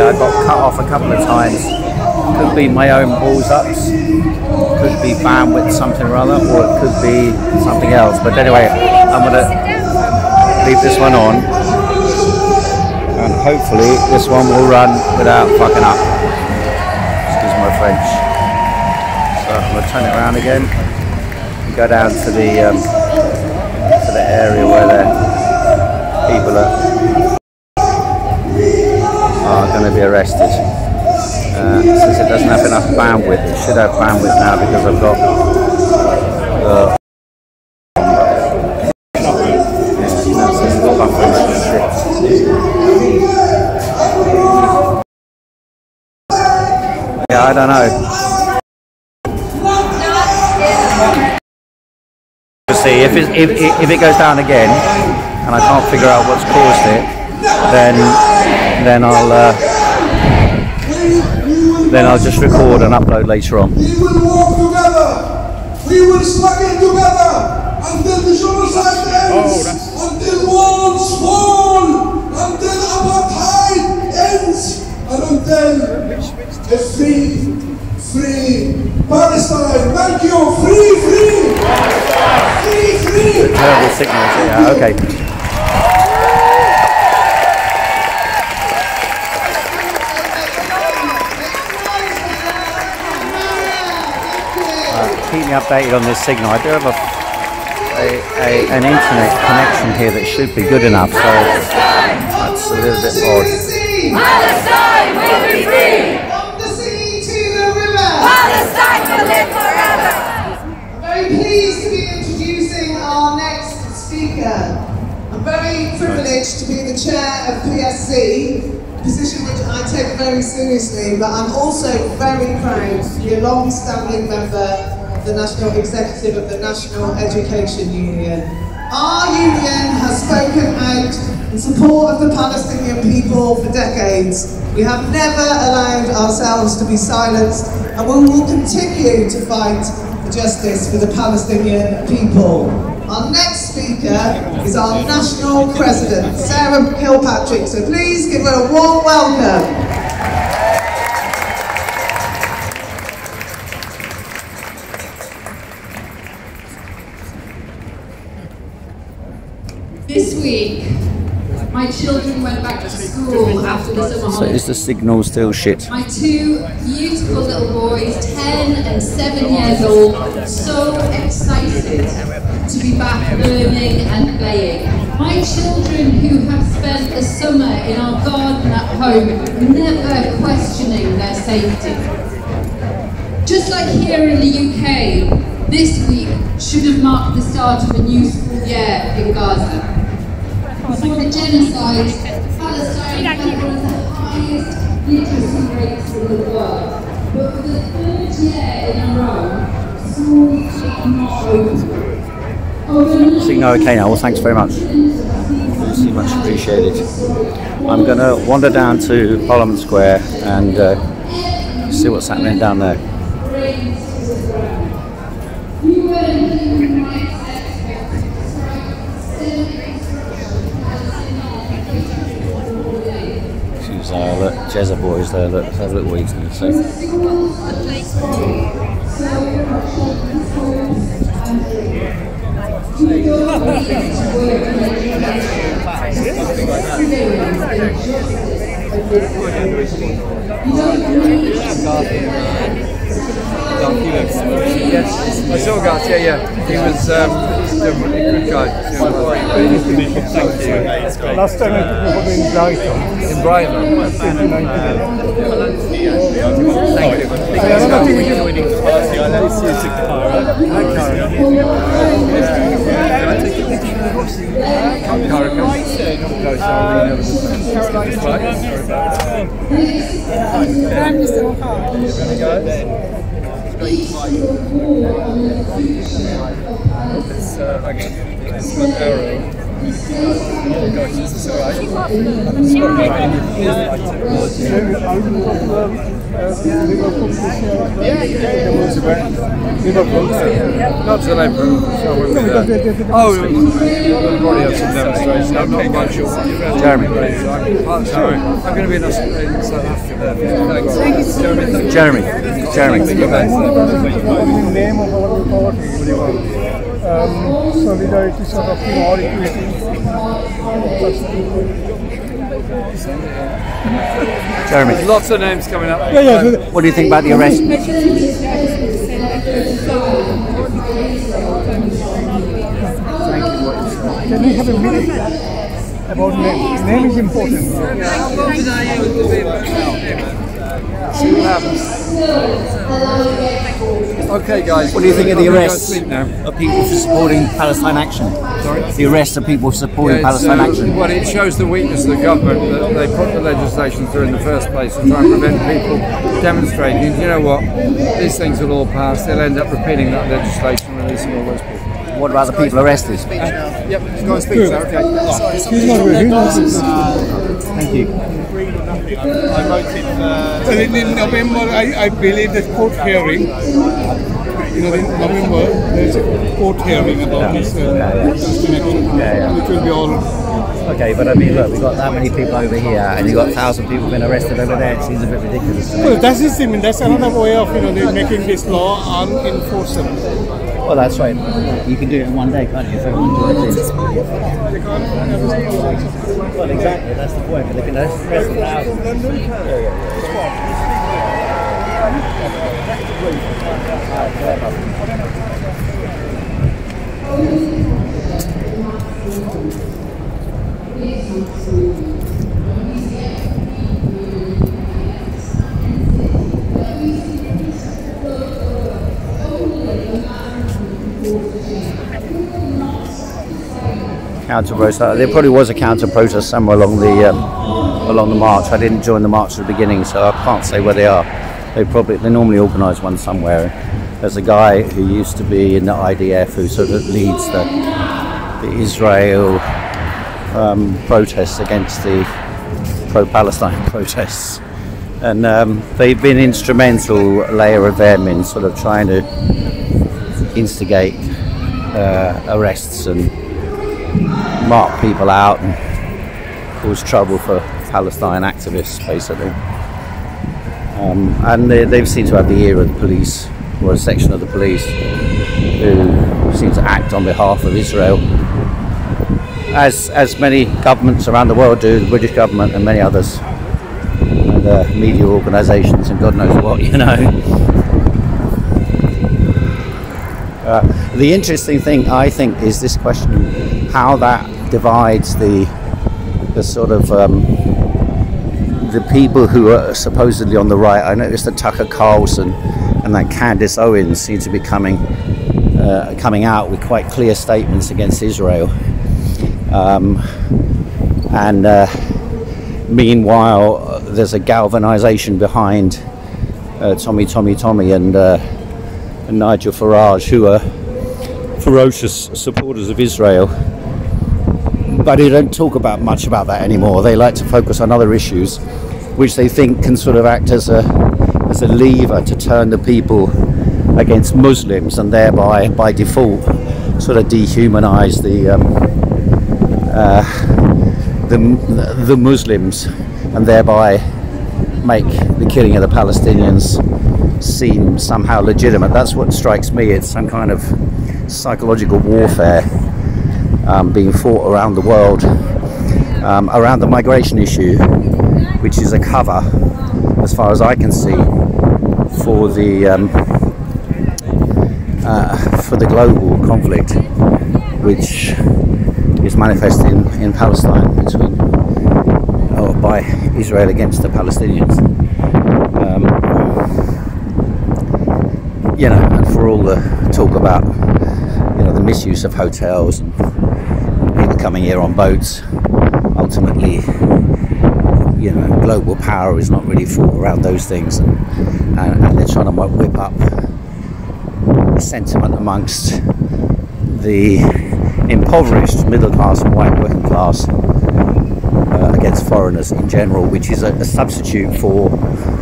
I got cut off a couple of times. Could be my own balls ups, could be bandwidth something or other, or it could be something else. But anyway, I'm gonna leave this one on, and hopefully this one will run without fucking up. Excuse my French. So I'm gonna turn it around again and go down to the area where the people are going to be arrested. Since it doesn't have enough bandwidth, it should have bandwidth now because I've got yeah, I don't know. See if it goes down again and I can't figure out what's caused it, then I'll just record and upload later on. We will walk together. We will struggle together until the genocide ends, until walls fall, until apartheid ends, and until a free Palestine. Thank you. Free. Terrible signals, yeah, okay. Keep me updated on this signal. I do have an internet connection here that should be good enough, so that's a little bit odd. Palestine will be free! From the sea to the river! Palestine will live forever! I'm very pleased to be introducing our next speaker. I'm very privileged to be the chair of PSC, a position which I take very seriously, but I'm also very proud to be a long-standing member of the National Executive of the National Education Union. Our union has spoken out in support of the Palestinian people for decades. We have never allowed ourselves to be silenced, and we will continue to fight for justice for the Palestinian people. Our next speaker is our National President, Sarah Kilpatrick, so please give her a warm welcome. This week, my children went back to school after the summer So holidays. is the signal still shit? My two beautiful little boys, 10 and 7 years old, so excited to be back learning and playing. My children who have spent the summer in our garden at home, never questioning their safety. Just like here in the UK, this week should have marked the start of a new school year in Gaza. Before the genocide, Palestine had one of the highest literacy rates in the world. But for the third year in a row, schools are not open. Signal okay now, well thanks very much. Obviously much appreciated. I'm going to wander down to Parliament Square and see what's happening down there. Look, Jezza boys there, look, have a look what he's going to say. Yes, I saw Garth, yeah. He was a good guy. Last time I took you in Brighton. In Brighton? Thank you. It's like a arrow. Not till April. Oh, we'll probably have some demonstrations. I'm not quite sure. Jeremy. I'm going to be in South Africa. Thanks. Jeremy. Name of our poverty. Solidarity, sort of, or equity. Jeremy. There's lots of names coming up. What do you think about the arrest? Can we have a minute about name? Name is important. See what happens. Okay, guys. What do you think of the arrests now? of people for supporting Palestine Action? Sorry? The arrests of people supporting Palestine Action. Well, it shows the weakness of the government that they put the legislation through in the first place to try and prevent people demonstrating. You know what? These things will all pass. They'll end up repealing that legislation and releasing all those people. What about the people arrested? Yep, go and speak, sir. Okay. Thank you. I voted in November. I believe the court hearing. In November there's a court hearing about this connection. It will be all. Okay, but I mean, look, we've got that many people over here, and you've got 1,000 people being arrested over there. It seems a bit ridiculous to me. Well, that's just, I mean, that's another way of they're making this law unenforceable. Well, that's right. You can do it in one day, can't you? If everyone joins in. Well, exactly. That's the point. But they can arrest 1,000. Counter-protest. There probably was a counter-protest somewhere along the march. I didn't join the march at the beginning, so I can't say where they are. They normally organise one somewhere. There's a guy who used to be in the IDF who sort of leads the Israel protests against the pro-Palestine protests, and they've been instrumental, a layer of them, in sort of trying to instigate arrests and mark people out and cause trouble for Palestine activists, basically. And they seem to have the ear of the police, or a section of the police, who seem to act on behalf of Israel, as many governments around the world do, the British government and many others, and media organisations and God knows what, you know. The interesting thing, I think, is this question: how that divides the sort of the people who are supposedly on the right. I noticed that Tucker Carlson and that Candace Owens seem to be coming out with quite clear statements against Israel. Meanwhile, there's a galvanization behind Tommy and Nigel Farage, who are ferocious supporters of Israel, but they don't talk about much about that anymore. They like to focus on other issues, which they think can sort of act as a lever to turn the people against Muslims, and thereby, by default, sort of dehumanize the Muslims, and thereby make the killing of the Palestinians seem somehow legitimate. That's what strikes me. It's some kind of psychological warfare being fought around the world around the migration issue, which is a cover, as far as I can see, for the global conflict which is manifesting in Palestine by Israel against the Palestinians. And for all the talk about the misuse of hotels and people coming here on boats, ultimately global power is not really fought around those things, and they're trying to whip up a sentiment amongst the impoverished middle class and white working class against foreigners in general, which is a substitute for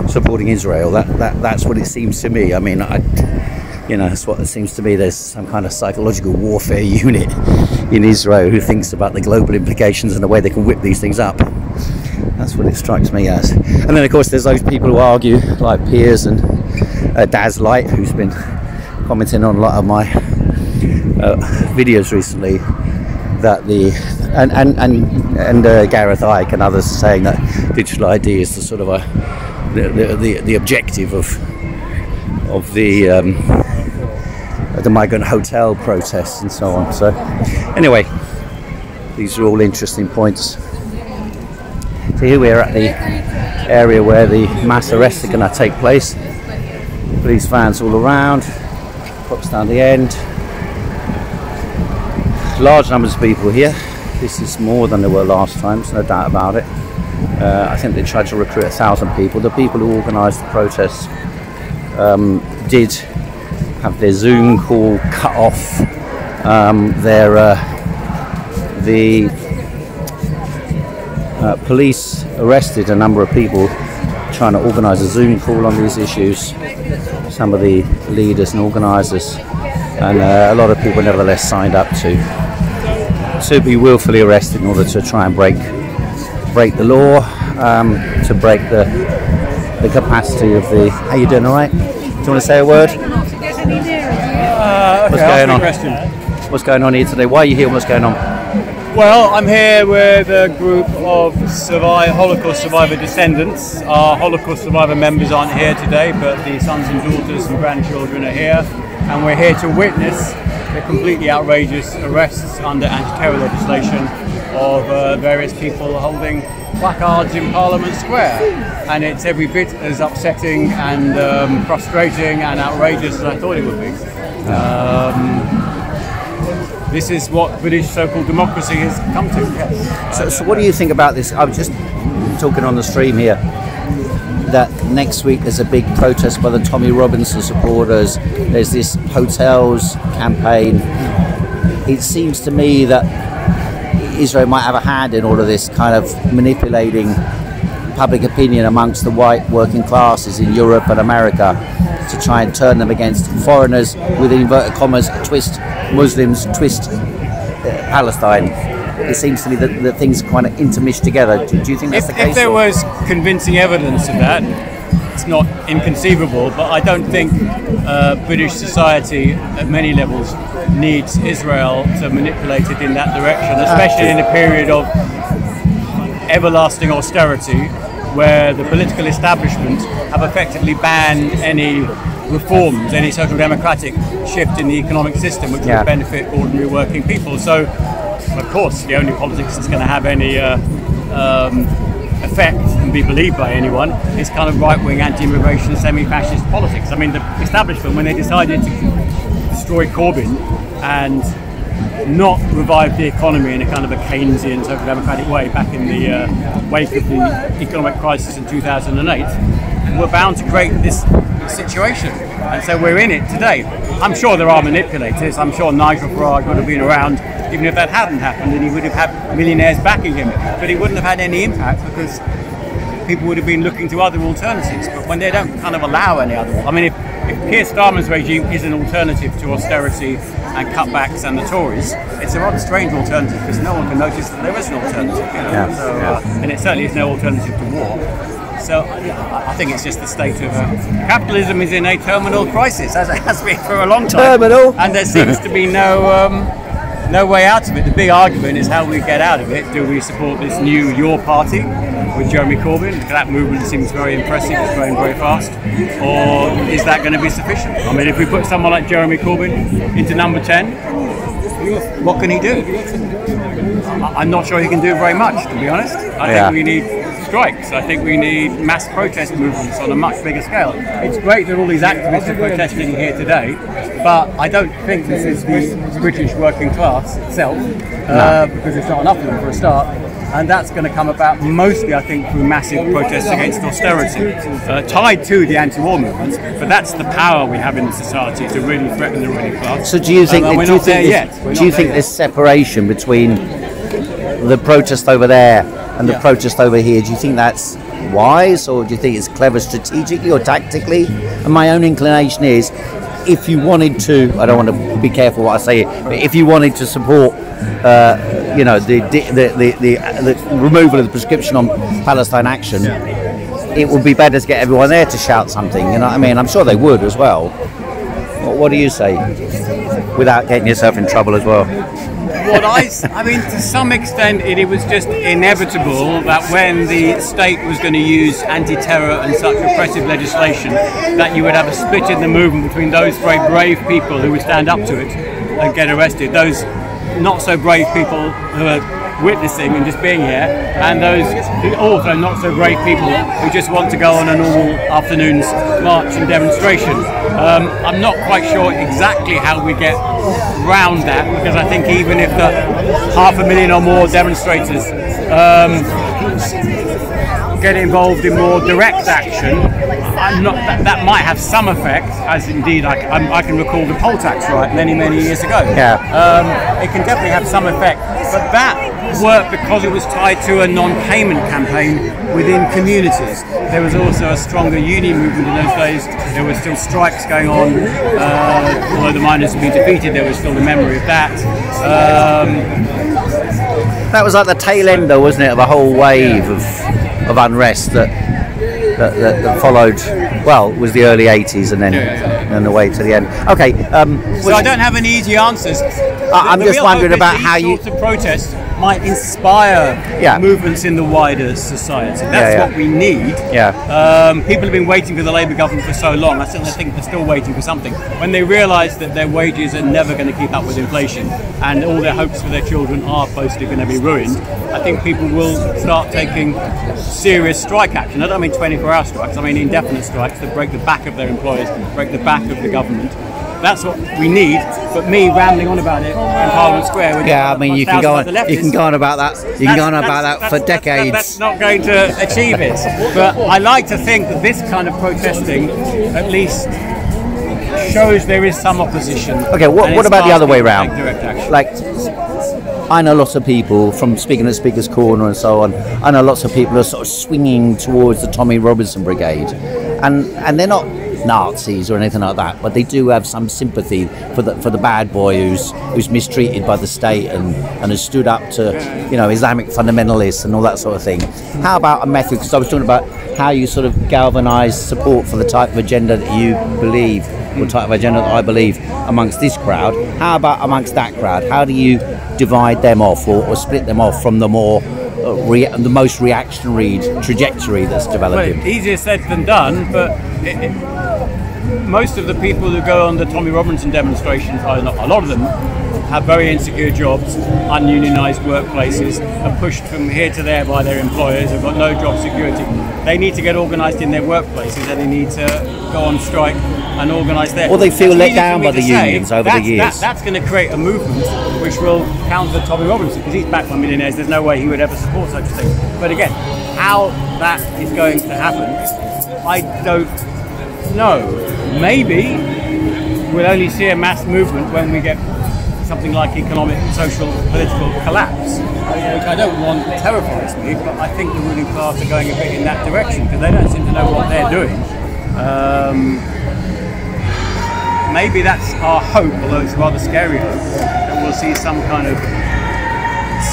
supporting Israel. That's what it seems to me. I mean, that's what it seems to me. There's some kind of psychological warfare unit in Israel who thinks about the global implications and the way they can whip these things up. That's what it strikes me as. And then of course there's those people who argue, like Piers and Daz Light, who's been commenting on a lot of my videos recently, that and Gareth Icke and others saying that digital ID is the sort of the objective of the migrant hotel protests and so on. So anyway, these are all interesting points. So here we are at the area where the mass arrests are going to take place. Police vans all around, cops down the end. Large numbers of people here. This is more than there were last time, there's no doubt about it. I think they tried to recruit 1,000 people. The people who organised the protests did have their Zoom call cut off. The police arrested a number of people trying to organise a Zoom call on these issues. Some of the leaders and organisers, and a lot of people nevertheless signed up to be willfully arrested in order to try and break the law, to break the capacity of the. How you doing? All right? Do you want to say a word? What's going on? What's going on here today? Why are you here? What's going on? Well, I'm here with a group of Holocaust survivor descendants. Our Holocaust survivor members aren't here today, but the sons and daughters and grandchildren are here, and we're here to witness the completely outrageous arrests under anti-terror legislation of various people holding placards in Parliament Square. And it's every bit as upsetting and frustrating and outrageous as I thought it would be. This is what British so-called democracy has come to. Yes. So what do you think about this? I was just talking on the stream here that next week there's a big protest by the Tommy Robinson supporters. There's this hotels campaign. It seems to me that Israel might have a hand in all of this, kind of manipulating public opinion amongst the white working classes in Europe and America to try and turn them against foreigners, with inverted commas, twist Muslims, twist Palestine. It seems to me that things are kind of intermeshed together. Do you think that's the case? If there was convincing evidence of that, it's not inconceivable, but I don't think British society at many levels needs Israel to manipulate it in that direction, especially in a period of everlasting austerity where the political establishment have effectively banned any reforms, any social democratic shift in the economic system which would benefit ordinary working people. So, of course, the only politics that's going to have any effect and be believed by anyone is kind of right-wing, anti-immigration, semi-fascist politics. I mean, the establishment, when they decided to destroy Corbyn and not revive the economy in a kind of a Keynesian, social democratic way back in the wake of the economic crisis in 2008, we're bound to create this situation. And so we're in it today. I'm sure there are manipulators. I'm sure Nigel Farage would have been around even if that hadn't happened, and he would have had millionaires backing him. But he wouldn't have had any impact because people would have been looking to other alternatives. But when they don't kind of allow any other, I mean, if Keir Starmer's regime is an alternative to austerity and cutbacks and the Tories, it's a rather strange alternative because no one can notice that there is an alternative. You know? And it certainly is no alternative to war. So I think it's just the state of capitalism is in a terminal crisis, as it has been for a long time. Terminal. And there seems to be no way out of it. The big argument is how we get out of it. Do we support this new Your Party with Jeremy Corbyn? That movement seems very impressive, it's growing very fast. Or is that going to be sufficient? I mean, if we put someone like Jeremy Corbyn into number 10, what can he do? I'm not sure he can do very much, to be honest. I think we need strikes. I think we need mass protest movements on a much bigger scale. It's great that all these activists are protesting here today, but I don't think this is the British working class itself, because it's not enough of them for a start. And that's going to come about mostly, I think, through massive protests against austerity, tied to the anti-war movements. But that's the power we have in the society to really threaten the ruling class. So do you think we're not there yet? Do you think this separation between the protest over there and the protest over here, do you think that's wise, or do you think it's clever strategically or tactically? And my own inclination is, if you wanted to, I don't want to be careful what I say here, but if you wanted to support the removal of the prescription on Palestine action, it would be better to get everyone there to shout something, you know what I mean? I'm sure they would as well. What do you say, without getting yourself in trouble as well? I mean, to some extent, it was just inevitable that when the state was going to use anti-terror and such repressive legislation, that you would have a split in the movement between those very brave people who would stand up to it and get arrested, those not so brave people who are witnessing and just being here, and those also not so brave people who just want to go on a normal afternoon's march and demonstration. I'm not quite sure exactly how we get round that, because I think even if the 500,000 or more demonstrators get involved in more direct action, that might have some effect, as indeed I can recall the poll tax riot many years ago. It can definitely have some effect, but that worked because it was tied to a non-payment campaign within communities. There was also a stronger union movement in those days. There were still strikes going on, although the miners had been defeated, there was still the memory of that. That was like the tail ender, wasn't it, of a whole wave of unrest that followed. Well, it was the early 80s and then the way to the end. Okay. So I don't have any easy answers. I'm just wondering about how you... sorts of protests might inspire movements in the wider society. That's what we need. People have been waiting for the Labour government for so long. I certainly think they're still waiting for something. When they realise that their wages are never going to keep up with inflation and all their hopes for their children are possibly going to be ruined, I think people will start taking serious strike action. I don't mean 24-hour strikes, I mean indefinite strikes that break the back of their employers, break the back of the government. That's what we need. But me rambling on about it in Parliament Square. I mean, you can go on about that. You can go on about that for decades. That's not going to achieve it. But I like to think that this kind of protesting, at least, shows there is some opposition. Okay, what about the other way around? Like, I know lots of people from speaking at Speaker's Corner and so on. I know lots of people are sort of swinging towards the Tommy Robinson Brigade, and they're not Nazis or anything like that, but they do have some sympathy for the bad boy who's mistreated by the state and has stood up to Islamic fundamentalists and all that sort of thing. How about a method? Because I was talking about how you sort of galvanise support for the type of agenda that you believe, or type of agenda that I believe amongst this crowd. How about amongst that crowd? How do you divide them off or split them off from the more the most reactionary trajectory that's developing? Well, easier said than done, but most of the people who go on the Tommy Robinson demonstrations, a lot of them, have very insecure jobs, ununionised workplaces, are pushed from here to there by their employers, have got no job security. They need to get organised in their workplaces, and they need to go on strike and organise there. Or they feel let down by the unions over the years. That's going to create a movement which will counter Tommy Robinson, because he's backed by millionaires. There's no way he would ever support such a thing. But again, how that is going to happen, I don't know. Maybe we'll only see a mass movement when we get something like economic, social, political collapse, which I don't want terrifies me, but I think the ruling class are going a bit in that direction because they don't seem to know what they're doing. Maybe that's our hope, although it's a rather scary hope, that we'll see some kind of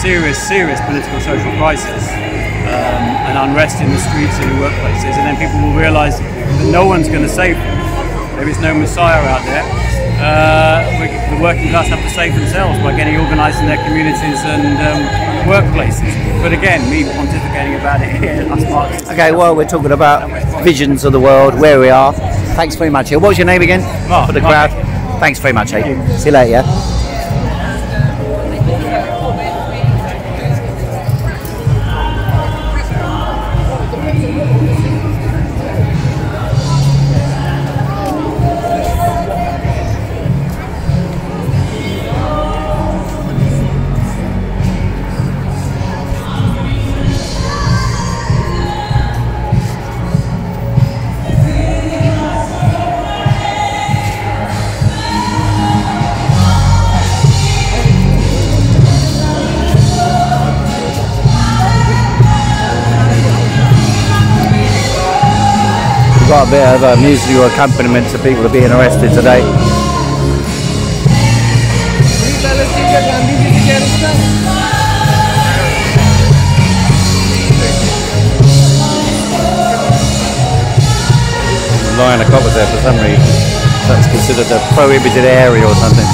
serious political social crisis and unrest in the streets and the workplaces, and then people will realise that no one's going to save them. There is no messiah out there. The working class have to save themselves by getting organised in their communities and workplaces. But again, me pontificating about it here. Okay, well, we're talking about visions of the world, where we are. Thanks very much. What was your name again? Mark, for the crowd. Thanks very much, See you later, yeah? got a bit of a musical accompaniment to people being arrested today. Line of coppers there for some reason. That's considered a prohibited area or something.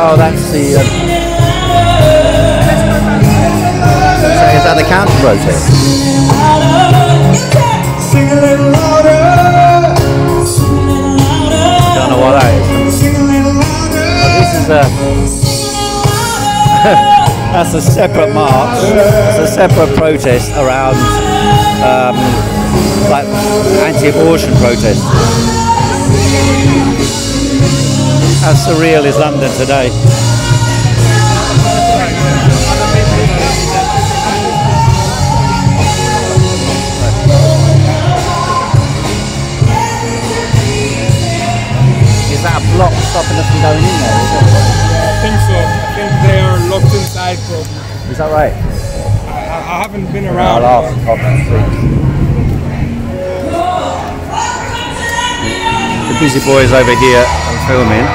Oh, that's the. Is that the counter protest? Don't know what that is. Oh, this is a. That's a separate march. It's a separate protest around, like anti-abortion protest. How surreal is London today? Is that a block stopping us from going in there? I think so. I think they are locked inside probably. Is that right? I haven't been around. I'll ask. The busy boys over here are filming.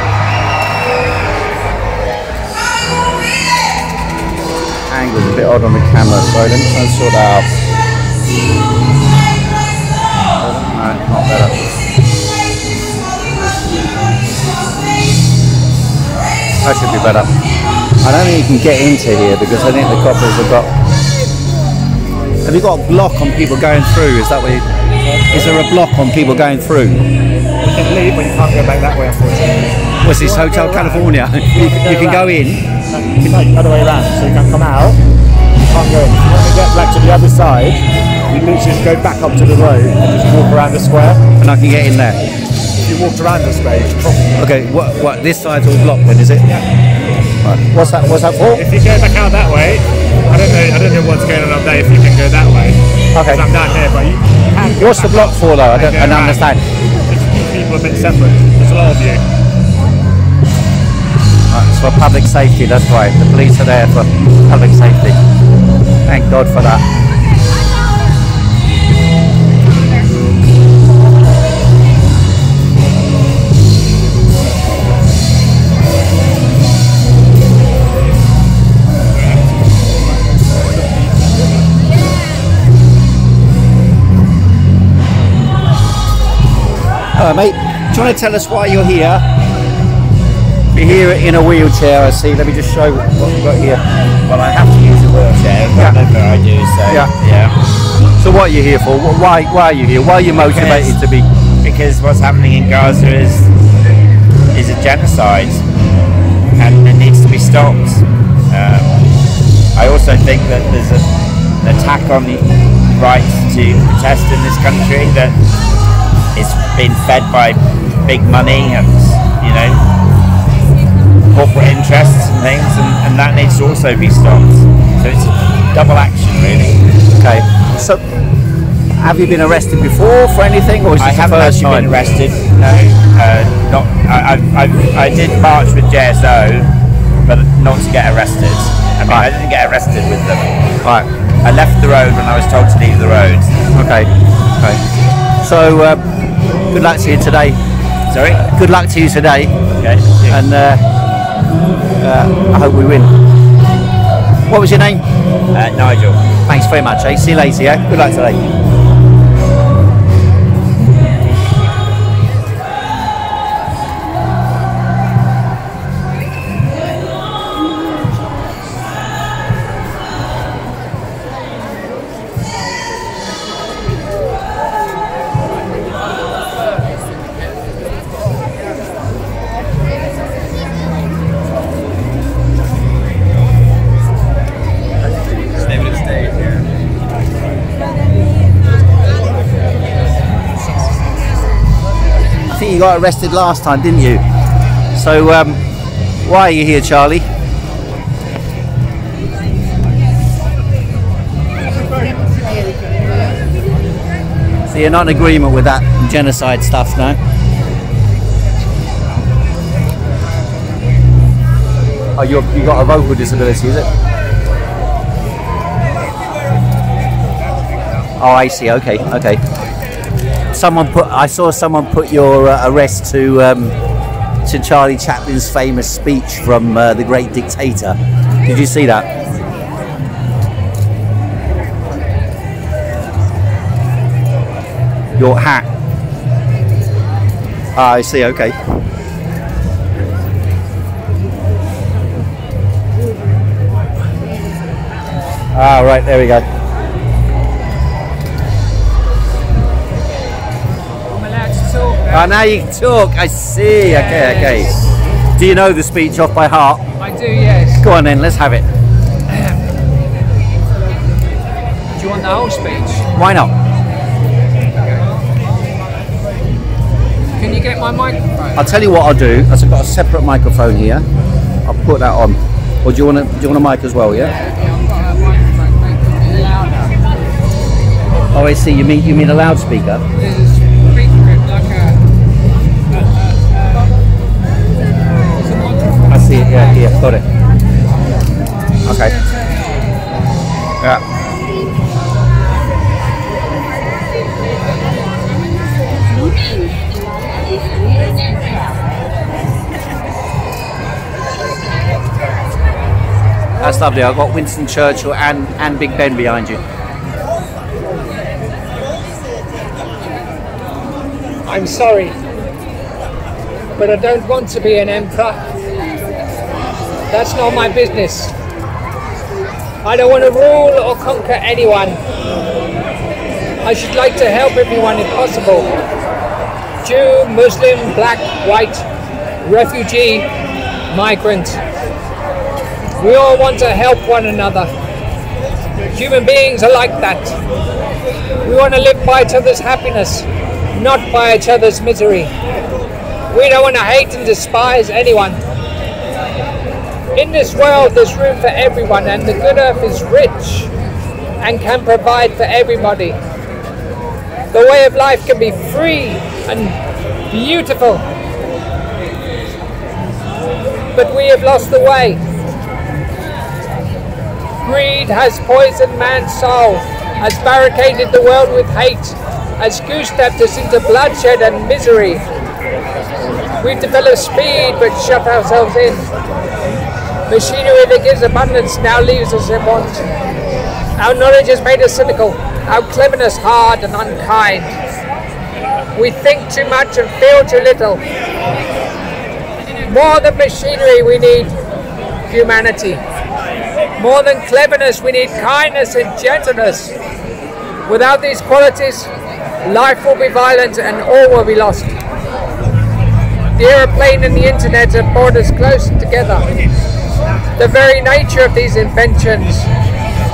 Angle's a bit odd on the camera, so let me try and sort that out. No, not better. That should be better. I don't think you can get into here because I think the coppers have got. Have you got a block on people going through? Is that what? Is there a block on people going through? You can leave, but you can't go back that way, unfortunately. What's this, Hotel California? You can go in. You can go the other way around, so you can come out. You can't go in. If you want to get back to the other side, you literally just go back up to the road and just walk around the square. And I can get in there. If you walked around the square, you can probably. Okay, what? This side's all blocked then, is it? Yeah. Right. What's that for? If you go back out that way, I don't know what's going on up there. If you can go that way. Okay. I'm down here, but you can. What's the block for though? I don't understand. People a bit separate. There's a lot of you. Right, it's for public safety, that's right. The police are there for public safety. Thank God for that. Mate, do you want to tell us why you're here? You're here in a wheelchair, I see. Let me just show what we've got here. Well, I have to use a wheelchair, whatever I do, so yeah. So what are you here for? Why are you here? Why are you motivated to be? Because what's happening in Gaza is a genocide, and it needs to be stopped. I also think that there's an attack on the right to protest in this country that it's been fed by big money and, you know, corporate interests and things, and that needs to also be stopped. So it's a double action, really. Okay. So, have you been arrested before for anything, or is this I haven't the first actually time? been arrested. No, I did march with JSO, but not to get arrested. I mean, I didn't get arrested with them. Right. I left the road when I was told to leave the road. Okay. Okay. So, good luck to you today. Sorry? Good luck to you today. Okay. And I hope we win. What was your name? Nigel. Thanks very much. See you later. Yeah. Good luck today. I think you got arrested last time, didn't you? So Why are you here, Charlie? So you're not in agreement with that genocide stuff, no? Oh, you got a vocal disability, is it? Oh, I see. Okay, okay. I saw someone put your arrest to Charlie Chaplin's famous speech from The Great Dictator. Did you see that? Your hat. Ah, I see. Okay. Ah, right. There we go. Oh, now you can talk. I see. Yes. Okay, okay. Do you know the speech off by heart? I do, yes. Go on then, let's have it. Do you want the whole speech? Why not? Can you get my microphone? I'll tell you what I'll do. I've got a separate microphone here. I'll put that on. Or do you want a mic as well? Yeah. Yeah, I've got a microphone. Make it louder. Oh, I see. You mean a loudspeaker? There's a speaker like a. I see it. Yeah, here. Got it. Okay. Yeah. That's lovely. I've got Winston Churchill and Big Ben behind you. I'm sorry, but I don't want to be an emperor. That's not my business. I don't want to rule or conquer anyone. I should like to help everyone if possible. Jew, Muslim, black, white, refugee, migrant. We all want to help one another. Human beings are like that. We want to live by each other's happiness, not by each other's misery. We don't want to hate and despise anyone. In this world there's room for everyone, and the good earth is rich and can provide for everybody. The way of life can be free and beautiful, but we have lost the way. Greed has poisoned man's soul, has barricaded the world with hate, has goose-stepped us into bloodshed and misery. We've developed speed but shut ourselves in. Machinery that gives abundance now leaves us in want. Our knowledge has made us cynical, our cleverness hard and unkind. We think too much and feel too little. More than machinery we need humanity. More than cleverness we need kindness and gentleness. Without these qualities, life will be violent and all will be lost. The aeroplane and the internet have brought us closer together. The very nature of these inventions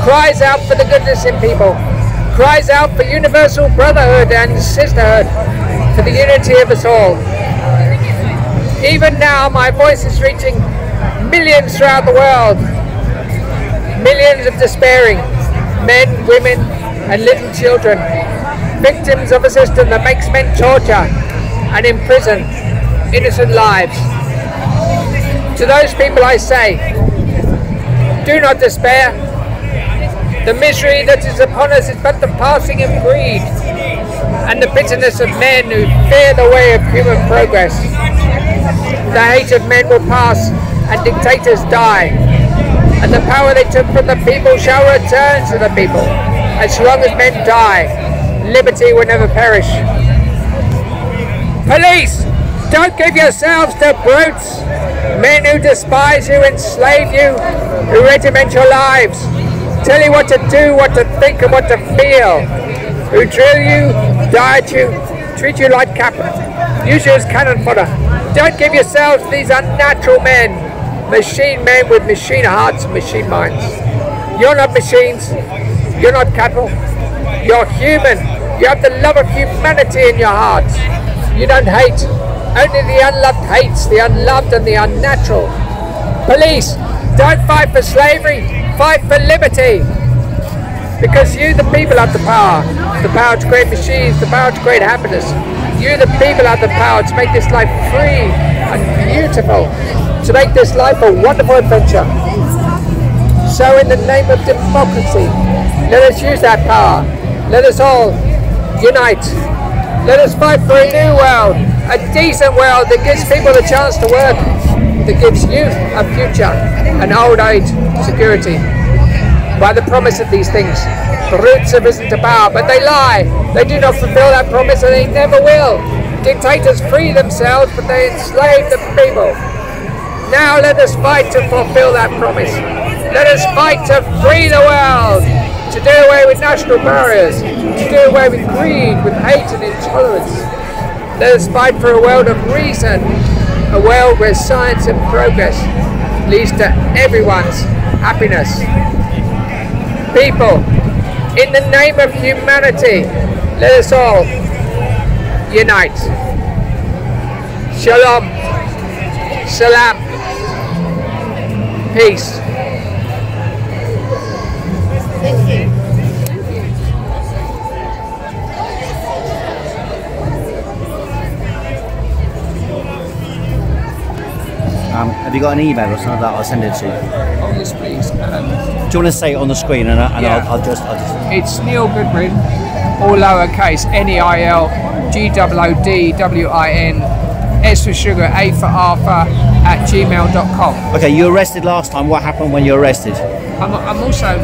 cries out for the goodness in people, cries out for universal brotherhood and sisterhood, for the unity of us all. Even now my voice is reaching millions throughout the world. Millions of despairing men, women and little children, victims of a system that makes men torture and imprison innocent lives. To those people I say, do not despair. The misery that is upon us is but the passing of greed and the bitterness of men who fear the way of human progress. The hate of men will pass and dictators die, and the power they took from the people shall return to the people. As long as men die, liberty will never perish. Police, don't give yourselves to brutes, men who despise you, enslave you, who regiment your lives, tell you what to do, what to think and what to feel, who drill you, diet you, treat you like cattle, use you as cannon fodder. Don't give yourselves to these unnatural men, machine men with machine hearts and machine minds. You're not machines, you're not cattle, you're human. You have the love of humanity in your hearts. You don't hate. Only the unloved hates the unloved and the unnatural. Police, don't fight for slavery, fight for liberty. Because you, the people, have the power to create machines, the power to create happiness. You, the people, have the power to make this life free and beautiful, to make this life a wonderful adventure. So in the name of democracy, let us use that power. Let us all unite. Let us fight for a new world, a decent world that gives people a chance to work, that gives youth a future and old age security. By the promise of these things, the roots have risen to power, but they lie. They do not fulfill that promise, and they never will. Dictators free themselves, but they enslave the people. Now let us fight to fulfill that promise. Let us fight to free the world, to do away with national barriers, to do away with greed, with hate and intolerance. Let us fight for a world of reason, a world where science and progress leads to everyone's happiness. People, in the name of humanity, let us all unite. Shalom, salam, peace. Thank you. Have you got an email or something like that? I'll send it to you. Oh yes, please. Do you want to say it on the screen and Yeah. I'll just. It's Neil Goodwin, all lowercase, Neil Goodwin, S for sugar, A for Arthur, @gmail.com. Okay, you were arrested last time. What happened when you were arrested? I'm also,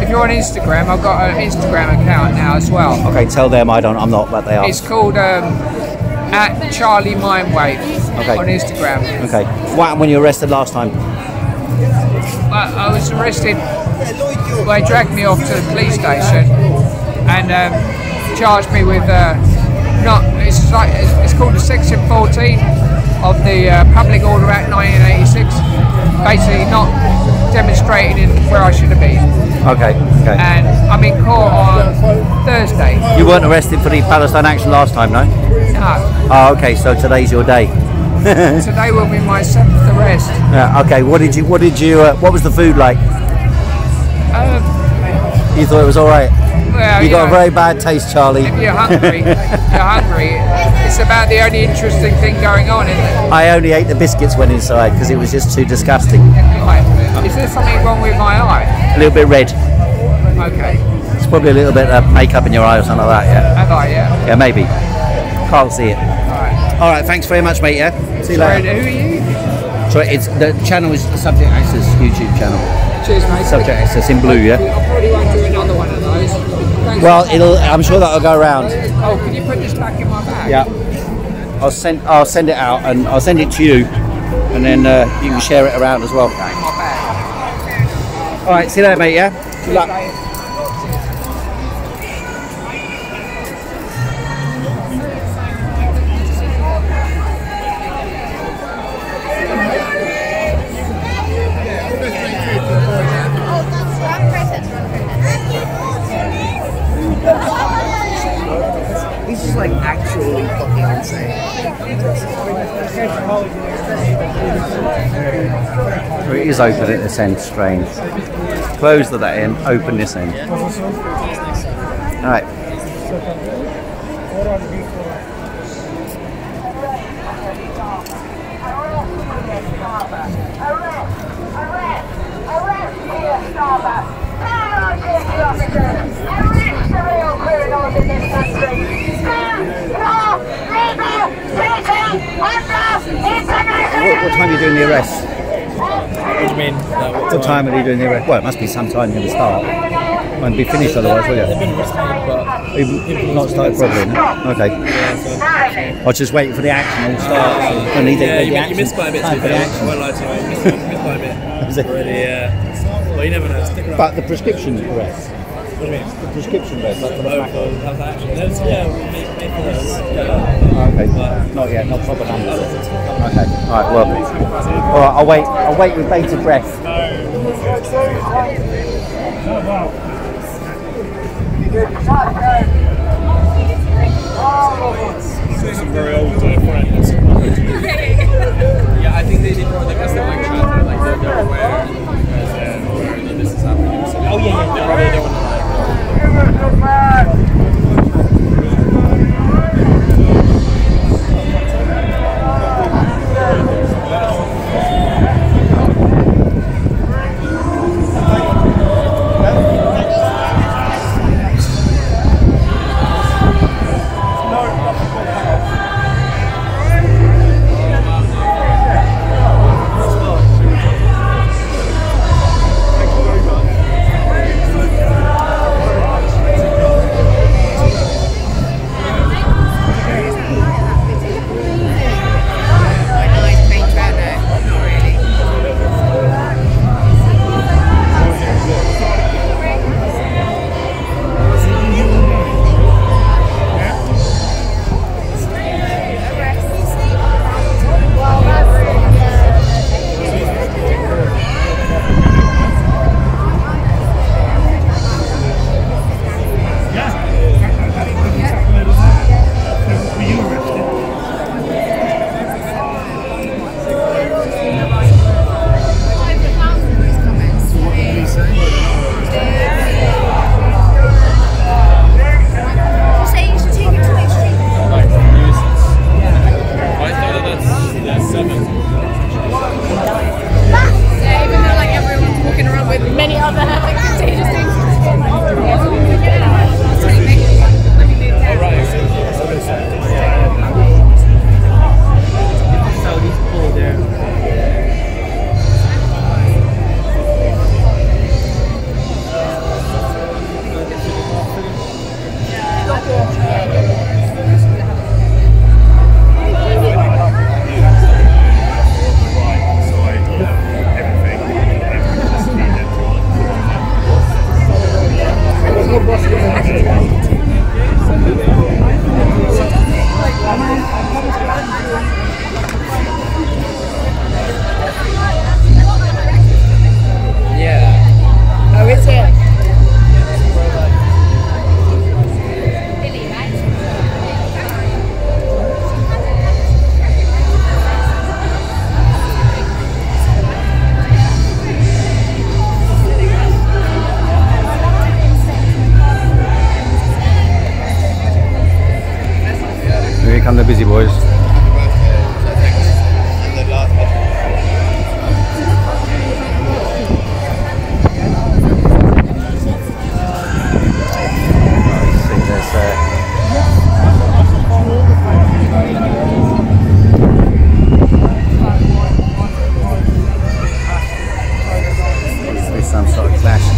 if you're on Instagram, I've got an Instagram account now as well. Okay, tell them I'm not, but they are. It's called @CharlieMindwave on Instagram. Okay. What happened when you were arrested last time? I was arrested. They dragged me off to the police station and charged me with it's called the Section 14 of the Public Order Act 1986. Basically, not demonstrating in where I should have been. Okay. And I'm in court on Thursday. You weren't arrested for the Palestine action last time, no? No. Oh, okay. So today's your day. Today will be my 7th arrest. Yeah. Okay. What was the food like? You thought it was all right? Well, you got a very bad taste, Charlie. If you're hungry, it's about the only interesting thing going on, isn't it? I only ate the biscuits when inside because it was just too disgusting. Right. Is there something wrong with my eye? A little bit red. Okay. It's probably a little bit of makeup in your eye or something like that, yeah? Have I, yeah? Yeah, maybe. Can't see it. All right, thanks very much, mate, yeah? See you later. Who are you? So the channel is Subject Access YouTube channel. Cheers, mate. Subject Access in blue, yeah? I probably won't do another one of those. Thanks. Well, I'm sure that'll go around. Oh, can you put this back in my bag? Yeah. I'll send it out and I'll send it to you, and then you can share it around as well. In my bag. All right, see you later, mate, yeah? Good luck. He's just like actually fucking insane. So it is open at this end, strange. Closed at that end, open this end. Alright. What time are you doing the arrest? What do you mean? What time are you doing the arrest? Well, it must be some time you're going to start. Won't be finished otherwise, will you? They've been arrested, but You've not started properly, no? Okay. I'll just wait for the action to start. you missed quite a bit, to be fair. I won't lie to you, you missed quite a bit. Already, yeah. Well, you never know. Stick around. But the prescription arrest. What do you mean? The prescription arrest, like for the back. How's that action? Yeah, maybe Okay, not yet, not proper numbers. Okay, alright, well, alright, I'll wait with bated breath. Some very old friends. Yeah, I think they did more of the custom like shots, like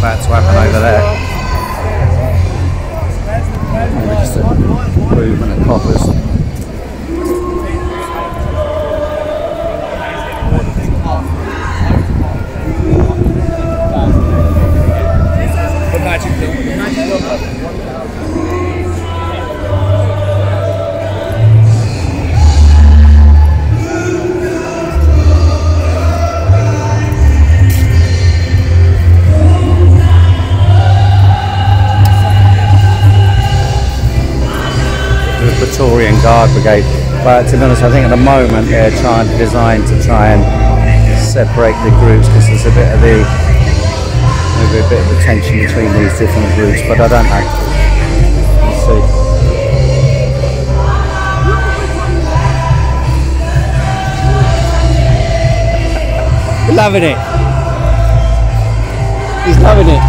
about to happen over there. Just a movement of coppers. Praetorian Guard Brigade, but to be honest, I think at the moment they're trying to design to try and separate the groups because there's a bit of the maybe a bit of the tension between these different groups, but I don't know. Let's see. Loving it. He's loving it.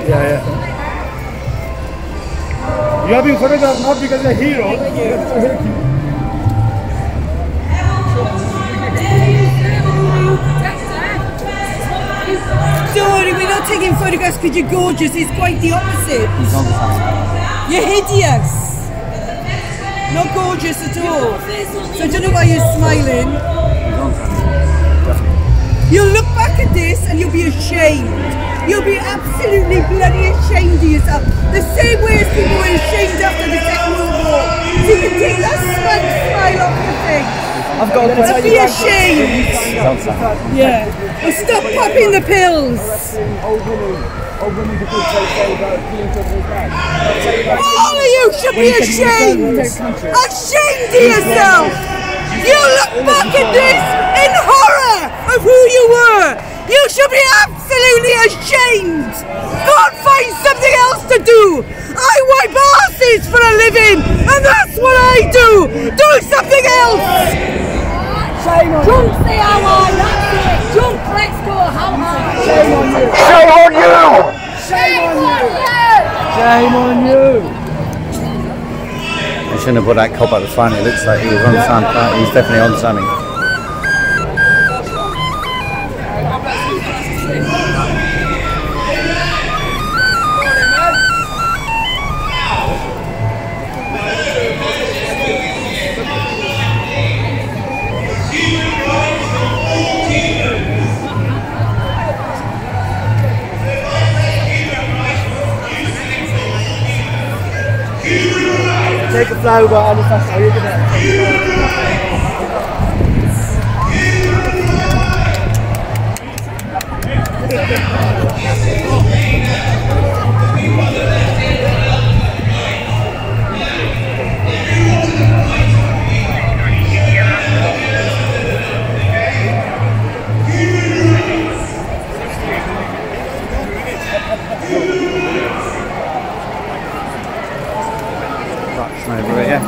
Yeah. You have been photographed not because you're a hero. Don't worry, we're not taking photographs because you're gorgeous. It's quite the opposite. You're hideous. Not gorgeous at all. So I don't know why you're smiling. You'll look back at this and you'll be ashamed. You'll be absolutely bloody ashamed of yourself. The same way as people were ashamed after the Second World War. So you can take that smug smile off your face. I've got to and be ashamed. Yeah. Well, stop popping the pills. All of you should be ashamed. Ashamed of yourself. You look back at this in horror of who you were. You should be absolutely ashamed. Go and find something else to do. I wipe asses for a living, and that's what I do. Do something else. Jump, say how high, that's it. Jump, let's go, how high. Shame on you. Shame on you. Shame on you. Shame on you. I shouldn't have put that cop at the front. It looks like he was on something. He's definitely on something. Take a flower and a are you gonna over here.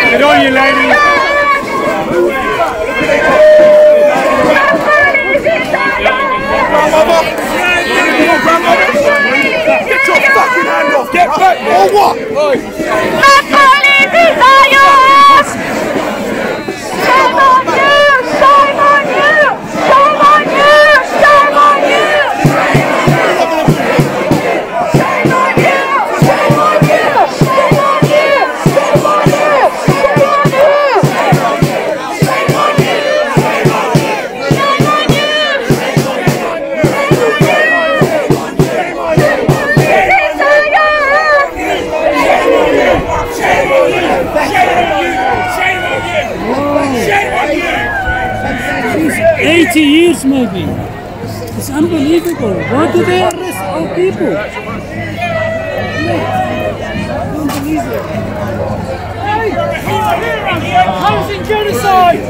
Good on you, ladies. Get your fucking hand off! Get back! Or what? Shame on you! Shame on you! Shame on you! Shame on you! Shame on you! Shame on you! Shame on you! Shame on you! maybe. It's unbelievable. Why do they arrest our people? Don't believe it. Hey, opposing genocide!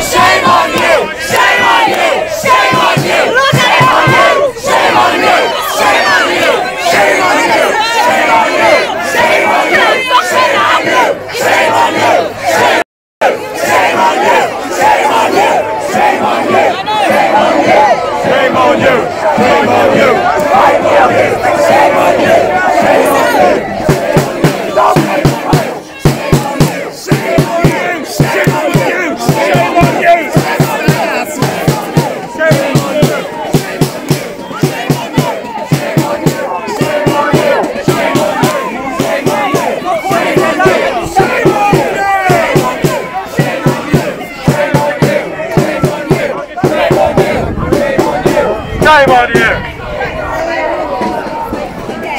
Shame on you! Shame on you! Shame on you! Look at you! Shame on you! Shame on you! Shame on you! Shame on you! Shame on you! Shame on you! Shame on you! Shame on you! Shame on you! Shame on you! Shame on you! Shame on you! Shame on you! Shame on you! Shame on you!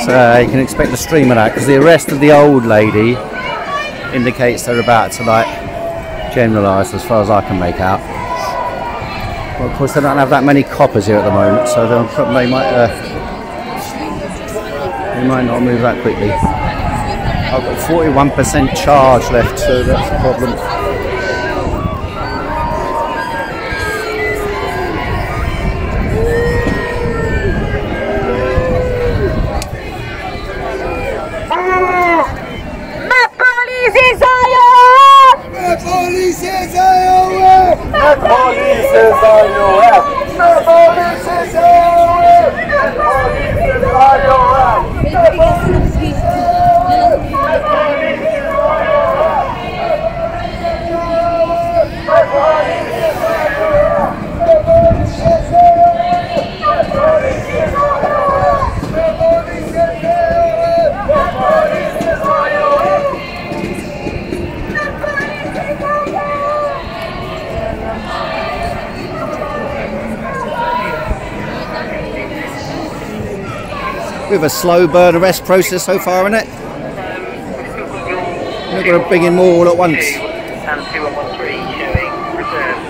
So you can expect the stream of that, because the arrest of the old lady indicates they're about to like generalise, as far as I can make out. Well, of course they don't have that many coppers here at the moment, so they might not move that quickly. I've got 41% charge left, so that's the problem. Bit of a slow burn arrest process so far, isn't it? We're going to bring in more all at once. And 2113 showing reserves.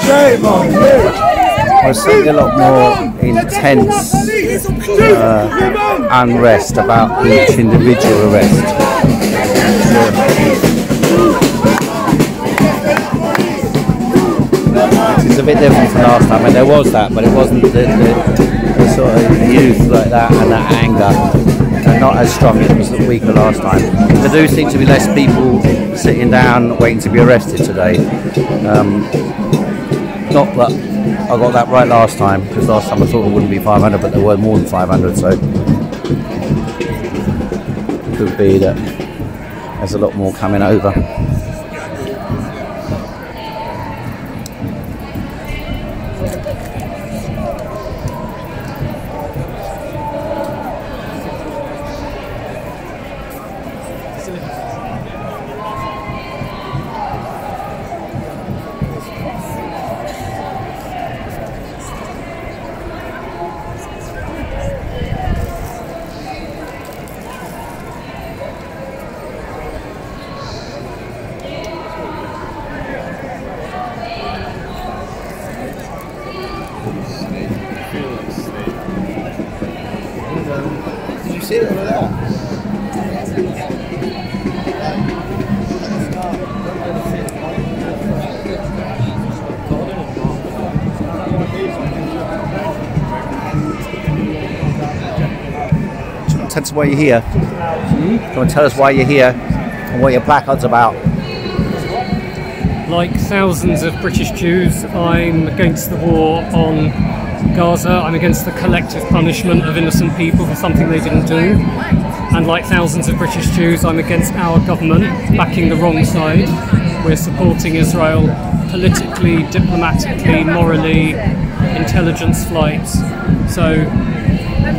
Shame on you! There's certainly a lot more intense unrest about each individual arrest. It's a bit different from last time, and there was that, but it wasn't the sort of youth like that and that anger, and not as strong as it was the week of last time. There do seem to be less people sitting down waiting to be arrested today. Not that I got that right last time, because last time I thought it wouldn't be 500, but there were more than 500, so it could be that there's a lot more coming over. Did you see it over there? Tell us why you're here. Come and tell us why you're here and what your placard's about. Like thousands of British Jews, I'm against the war on Gaza. I'm against the collective punishment of innocent people for something they didn't do. And like thousands of British Jews, I'm against our government backing the wrong side. We're supporting Israel politically, diplomatically, morally, intelligence flights. So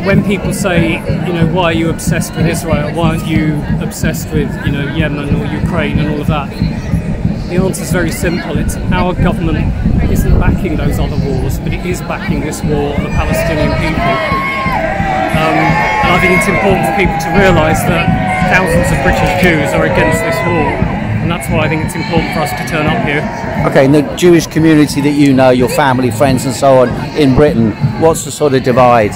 when people say, you know, why are you obsessed with Israel? Why aren't you obsessed with, you know, Yemen or Ukraine and all of that? The answer is very simple. It's our government isn't backing those other wars, but it is backing this war on the Palestinian people. And I think it's important for people to realise that thousands of British Jews are against this war, and that's why I think it's important for us to turn up here. Okay, in the Jewish community that you know, your family, friends and so on in Britain, what's the sort of divide?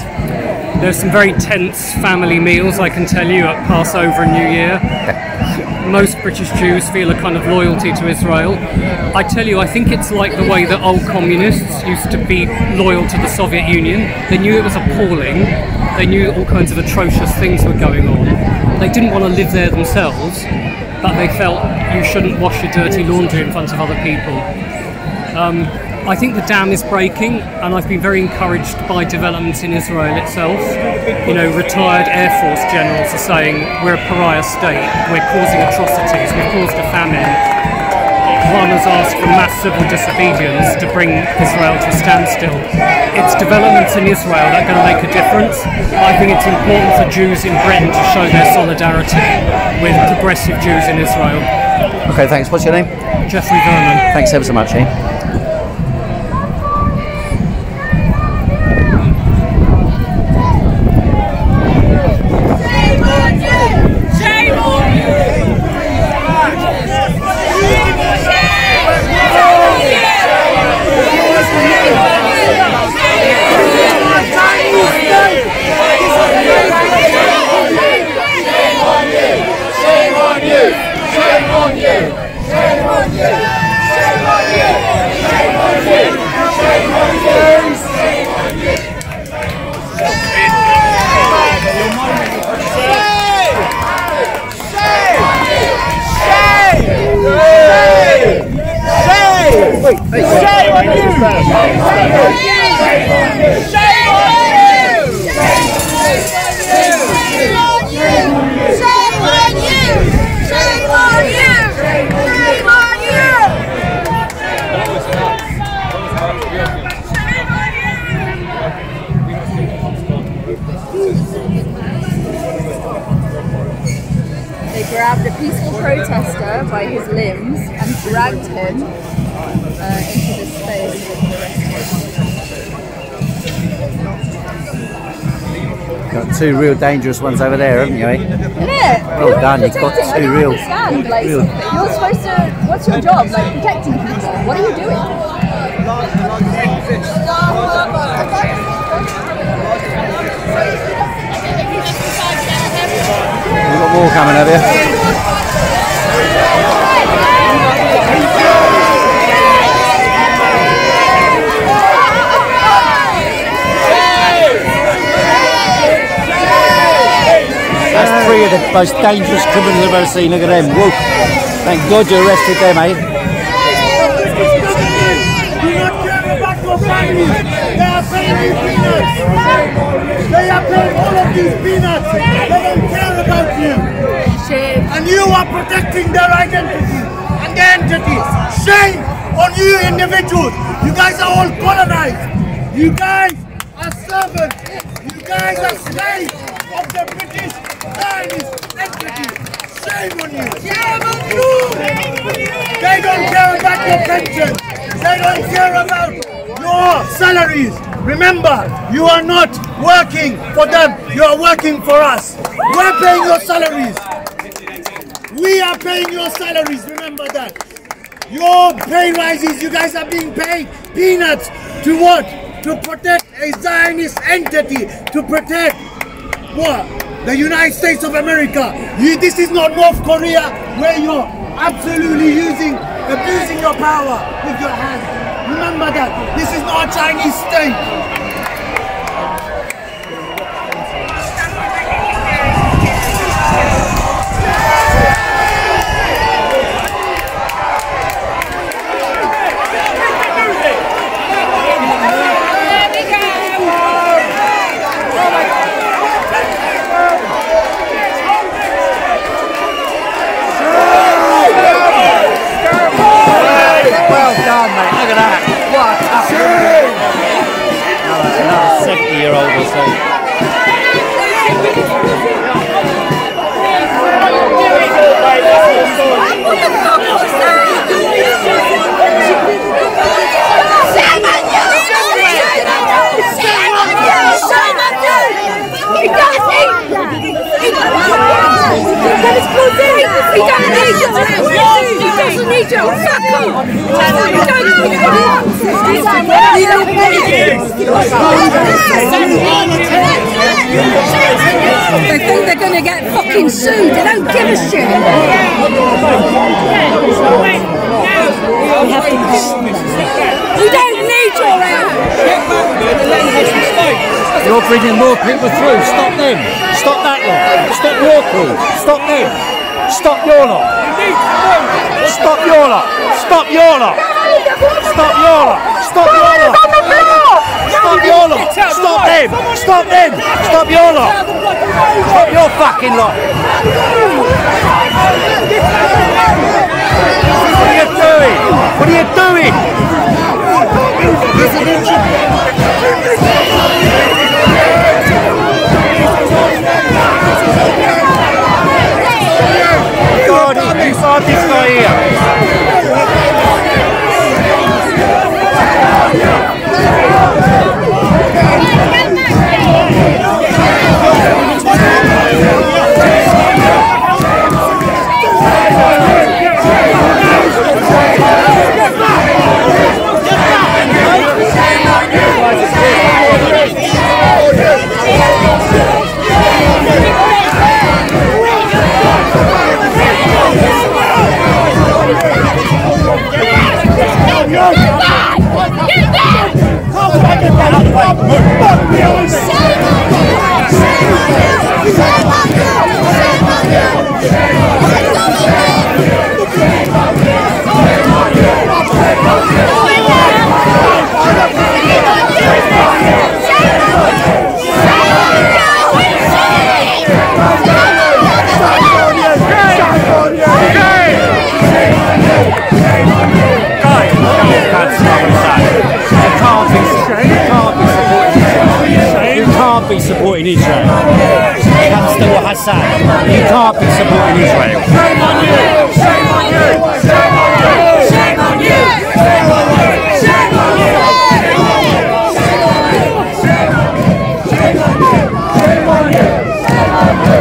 There's some very tense family meals, I can tell you, at Passover and New Year. Most British Jews feel a kind of loyalty to Israel. I tell you, I think it's like the way that old communists used to be loyal to the Soviet Union. They knew it was appalling. They knew all kinds of atrocious things were going on. They didn't want to live there themselves, but they felt you shouldn't wash your dirty laundry in front of other people. I think the dam is breaking, and I've been very encouraged by developments in Israel itself. You know, retired Air Force generals are saying we're a pariah state, we're causing atrocities, we've caused a famine. One has asked for mass civil disobedience to bring Israel to a standstill. It's developments in Israel that are going to make a difference. I think it's important for Jews in Britain to show their solidarity with progressive Jews in Israel. Okay, thanks. What's your name? Jeffrey Vernon. Thanks ever so much, eh? They grabbed a peaceful protester by his limbs and dragged him into this space. Got two real dangerous ones over there, haven't you, eh? Isn't it? Well done, you've got I two don't real... understand. Like, you're supposed to, what's your job? Like, protecting people. What are you doing? more coming, have you? That's 3 of the most dangerous criminals I've ever seen. Look at them. Woo. Thank God you arrested them, eh? Do not care about your families. They are paying you peanuts. They are paying all of these peanuts. They don't care about you. And you are protecting their identity and their entity. Shame on you individuals. You guys are all colonized. You guys are servants. You guys are slaves of the British Zionist entity. Shame on you. Shame on you. They don't care about your pension. They don't care about your salaries. Remember, you are not working for them. You are working for us. We're paying your salaries. We are paying your salaries. Remember that. Your pay rises. You guys are being paid peanuts to what? To protect a Zionist entity. To protect what? The United States of America. This is not North Korea where you're absolutely abusing your power with your hands. Remember that. This is not a Chinese state. Well done, mate. Look at that. What a tough another 70-year-old or so. They think they're going to get fucking sued. They don't give a shit. We don't need your help. You're bringing more people through. Stop them. Stop that lot. Stop your crew. Stop them. Stop your lot. Stop your lot. Stop your lot. Stop your lot. Stop your lot. Stop your lot. Stop them. Stop them. Stop your lot. Stop your fucking lot. What are you doing? What are you doing? God, you saw this guy here. Be supporting Israel. That's still what Hassan. You can't be supporting Israel. Shame on you! Shame on you! Shame on you! Shame on you! Shame on you! Shame on you! Shame on you! Shame on you!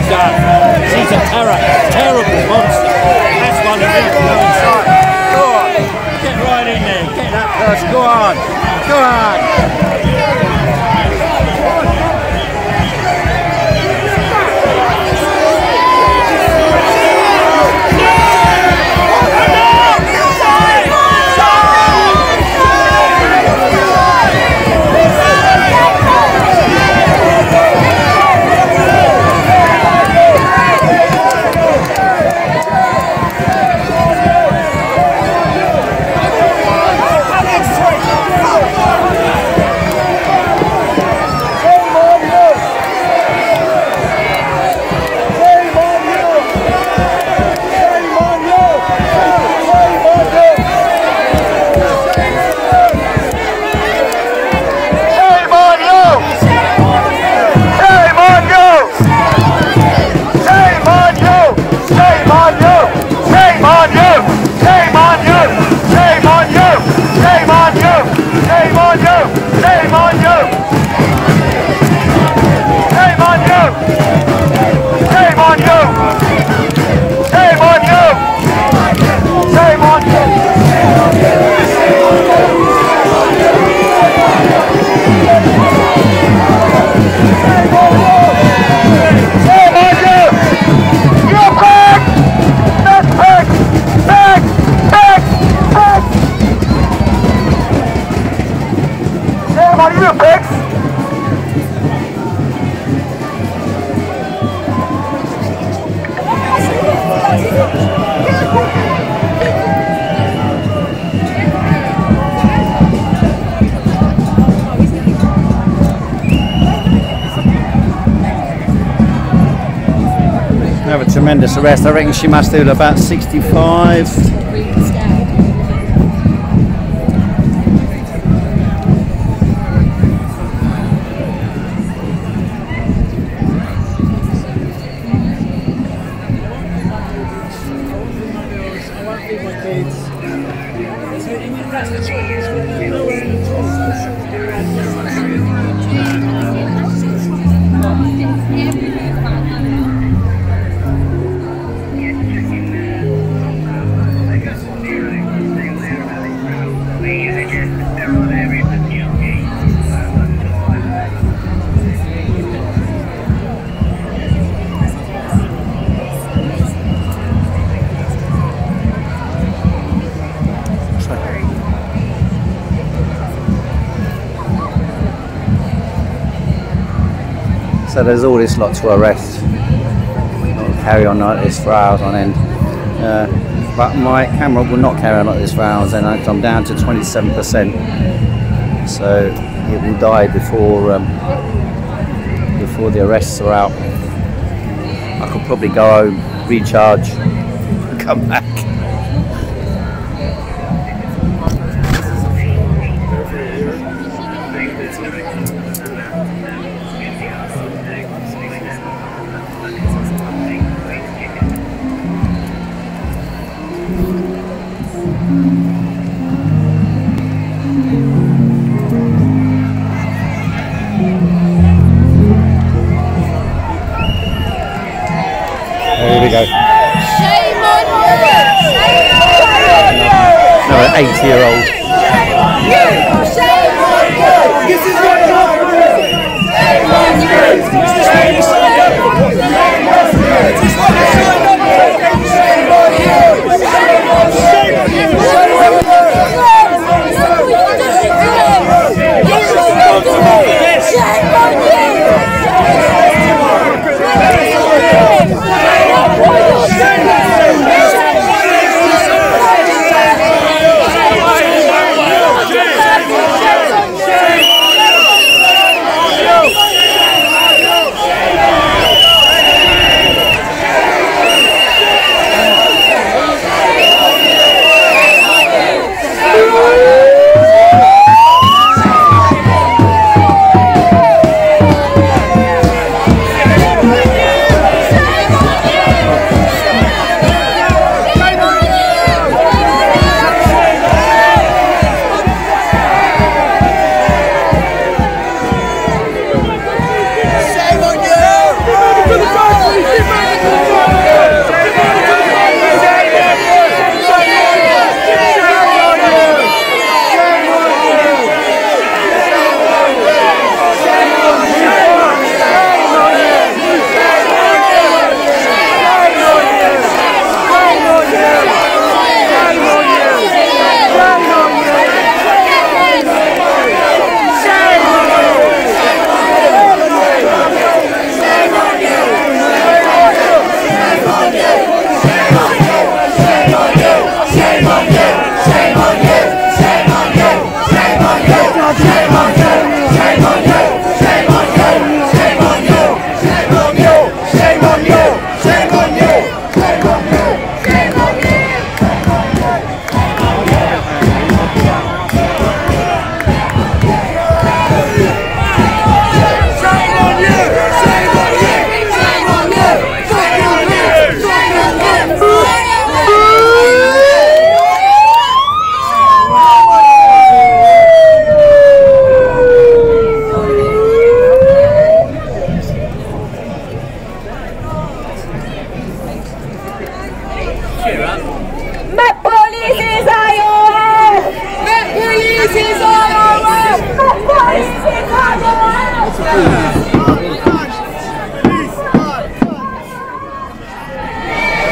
loves that. She's a terrible monster. That's one of these inside. Go on. Get right in there. Get that person. Go on. Go on. Have a tremendous arrest. I reckon she must do about 65. So there's all this lot to arrest. Not carry on like this for hours on end. But my camera will not carry on like this for hours, and I'm down to 27%. So it will die before the arrests are out. I could probably go home, recharge, and come back. Here we go. Shame on you! No, an 80-year-old. Shame on you! Shame on you! This is what happened! Shame on you! Shame on you! Shame on you! Shame on you! Shame on you! Shame on you!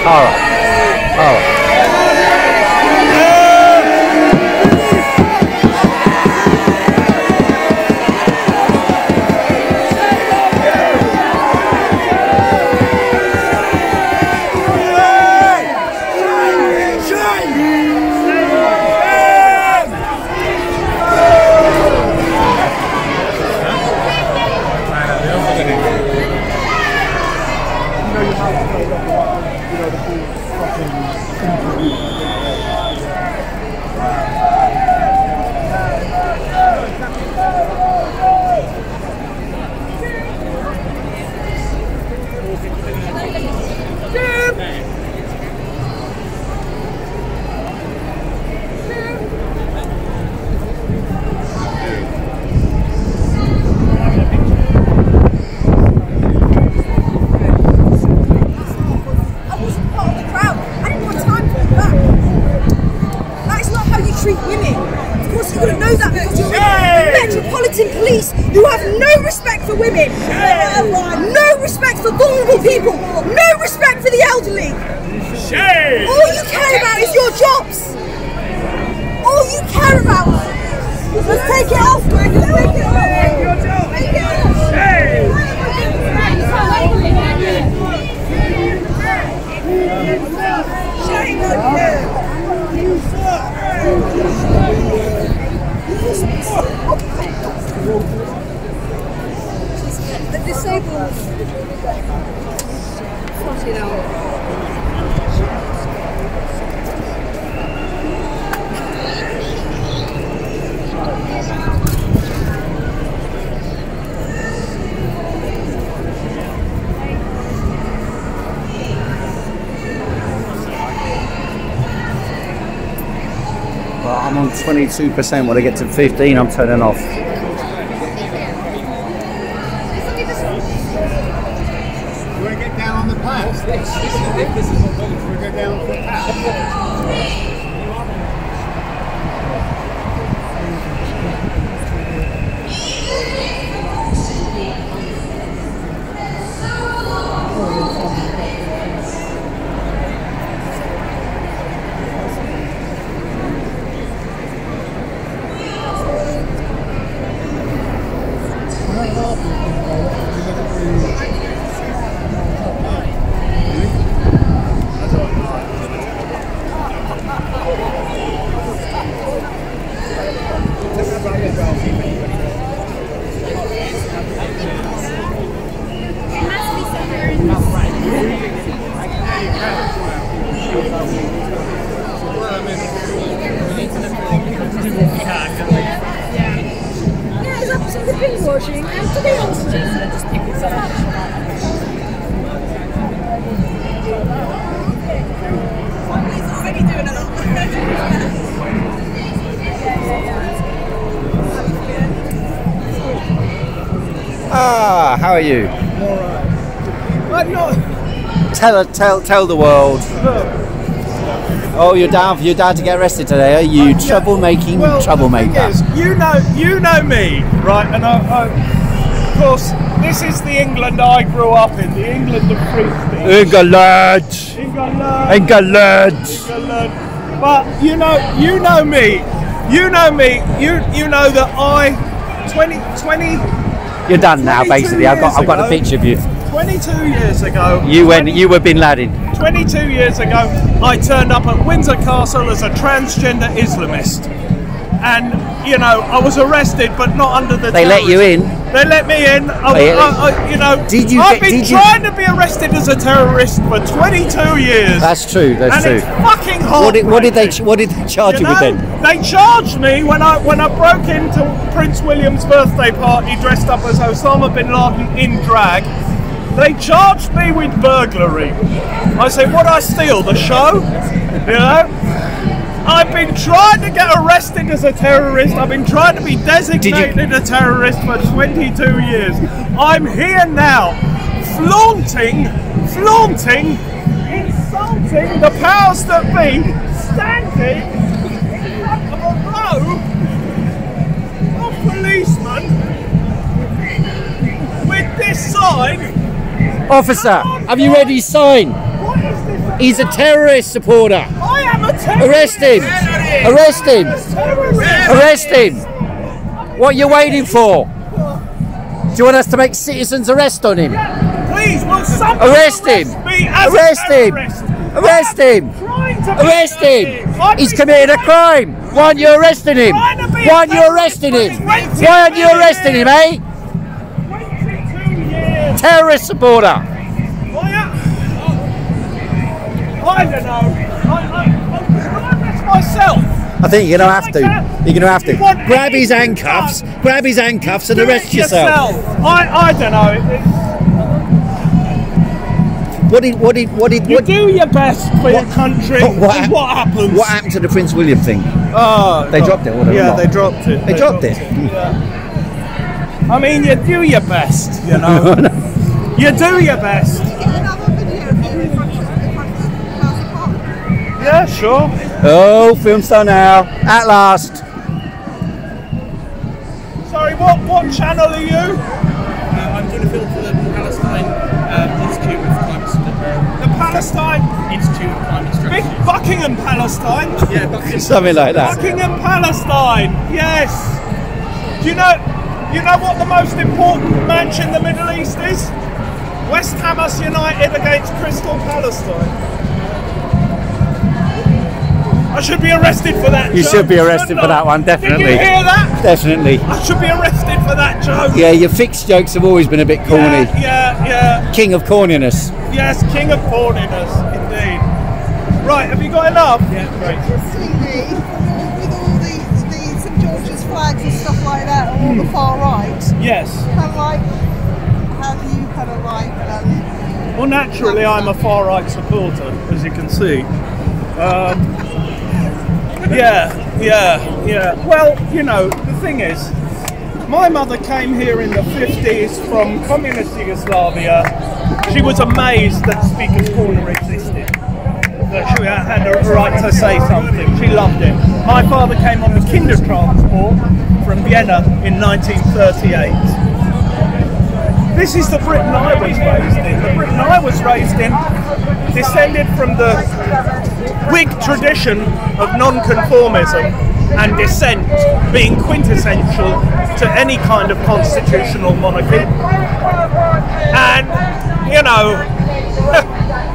Alright. Alright. Metropolitan police who have no respect for women, no respect for vulnerable people, no respect for the elderly. All you care about is your jobs. All you care about. Let's take it off, man. Let's take it off. Take it off. Shame on you. The disabled. Fucking hell. I'm on 22%. When I get to 15, I'm turning off. You want to get down on the path? This is what we're going to go down on the path. How are you? I'm not. Tell the world. Oh, you're down to get arrested today, are you? Troublemaker. Yes, you know me, right? And of course, this is the England I grew up in, the England of free speech. England. But you know me. You know that I 20. You're done now, basically. I've got a picture of you. 22 years ago. You were Bin Laden. 22 years ago, I turned up at Windsor Castle as a transgender Islamist, and I was arrested, but not under the. They let you in. They let me in. I've been trying to be arrested as a terrorist for 22 years. That's true. That's true. It's fucking hard. What did they charge you with then? They charged me when I broke into Prince William's birthday party dressed up as Osama bin Laden in drag. They charged me with burglary. I said, what I steal? The show? I've been trying to get arrested as a terrorist. I've been trying to be designated a terrorist for 22 years. I'm here now, flaunting, insulting the powers that be, standing in front of a row of policemen with this sign. Officer, have you read his sign? What is this? He's a terrorist supporter. I am a terrorist. Arrest him. Arrest him. Arrest him. What are you waiting for? Do you want us to make citizens arrest on him? Please, will someone Arrest him. me as Arrest a him. terrorist? Arrest him. Arrest him. He's committed a crime. Why aren't you arresting him? Why aren't you arresting him? Why aren't you arresting him, eh? Terrorist supporter. I don't know. I'm this myself. I think you're going to have to. You're going to have to. Grab his handcuffs. Grab his handcuffs and arrest yourself. I don't know. You do your best for your country. What happens? What happened to the Prince William thing? Oh, they dropped it. Or yeah, not? they dropped it. They dropped it. Yeah. I mean, you do your best, you know. You do your best. Yeah, sure. Oh, film star now. At last. Sorry, what channel are you? I'm doing a film for the Palestine Institute of Climate Studies. The Palestine Institute of Climate Studies. Big Buckingham Palestine. Yeah, Buckingham. Something like that. Buckingham Palestine. Yes. Do you know what the most important match in the Middle East is? West Hamas United against Crystal Palestine. I should be arrested for that You joke, should be arrested shouldn't for I? that one, definitely. Did you hear that? Definitely. I should be arrested for that joke. Yeah, your fixed jokes have always been a bit corny. Yeah. King of corniness. Yes, king of corniness, indeed. Right, have you got enough? Yeah, great. Interestingly, with all the St George's flags and stuff like that on the far right. Yes. Kind of like, how do you kind of like? Well, naturally, I'm a far right supporter, as you can see. Yeah. Well, you know, the thing is, my mother came here in the 50s from communist Yugoslavia. She was amazed that Speaker's Corner existed, that she had a right to say something. She loved it. My father came on the Kindertransport from Vienna in 1938. This is the Britain I was raised in. The Britain I was raised in descended from the Whig tradition of nonconformism and dissent being quintessential to any kind of constitutional monarchy. And, you know,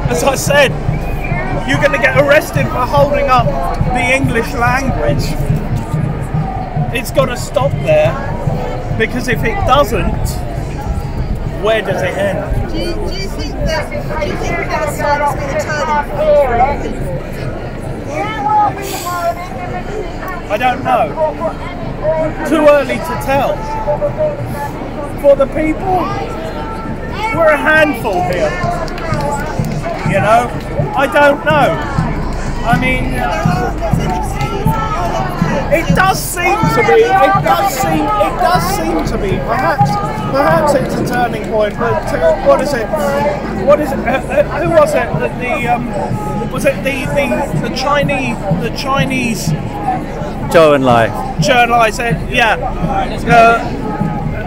as I said, you're going to get arrested for holding up the English language. It's got to stop there, because if it doesn't, where does it end? Do you think Palestine has been a turning point for people? I don't know. Too early to tell. For the people, we're a handful here. You know? I don't know. I mean, it does seem to be. Perhaps it's a turning point. But what is it? Who was it? That was it the Chinese? Zhou Enlai. Zhou Enlai said, yeah.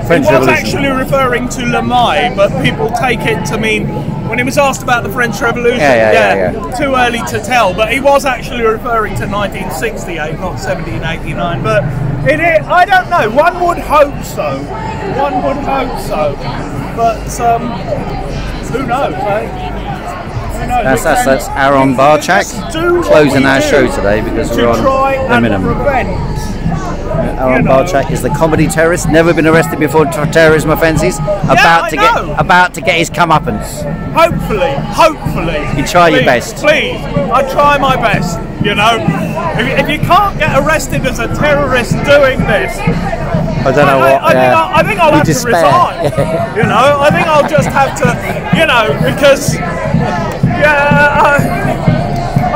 French he was Revolution. actually referring to Le Mai, but people take it to mean, when he was asked about the French Revolution, Yeah. too early to tell, but he was actually referring to 1968, not 1789, but I don't know, one would hope so, but who knows, eh? Who knows? That's Aaron Barchak closing our show today because we're on Eminem. Aaron Barchak is the comedy terrorist, never been arrested before for terrorism offences, about to get his comeuppance. Hopefully. You try your best. Please, I try my best, you know. If you can't get arrested as a terrorist doing this, I don't know what. I think I'll have to resign. You know, I think I'll just have to, you know, because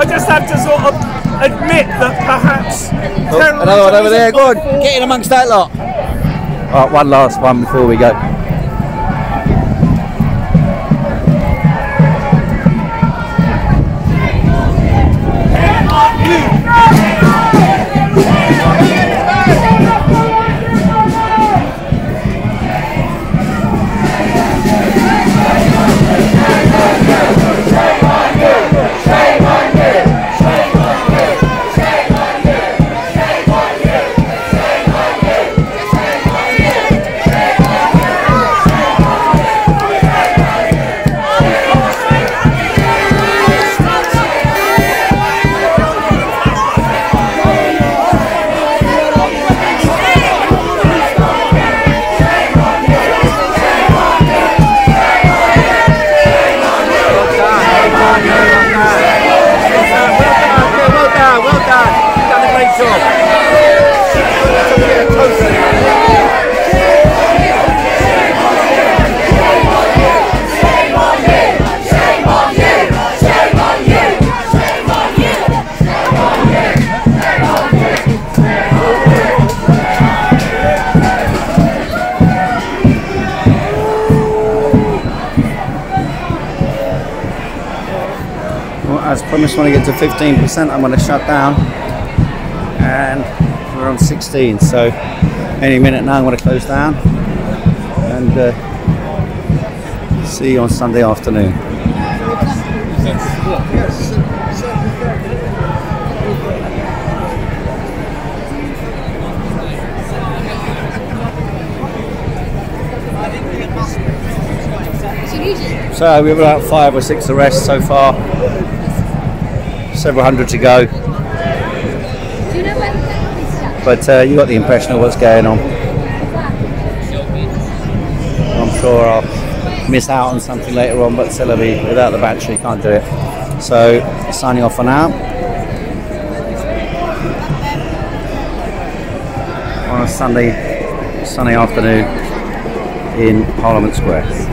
I just have to sort of admit that perhaps terrorism. Another one over there. Go on, get in amongst that lot. All right, one last one before we go. Shame on you! as promised, when I get to 15%, I'm going to shut down. And we're on 16, so any minute now I'm going to close down. And see you on Sunday afternoon. So we've about 5 or 6 arrests so far, several hundred to go. But you got the impression of what's going on. I'm sure I'll miss out on something later on, but Celebi, without the battery, can't do it. So signing off for now. On a sunny afternoon in Parliament Square.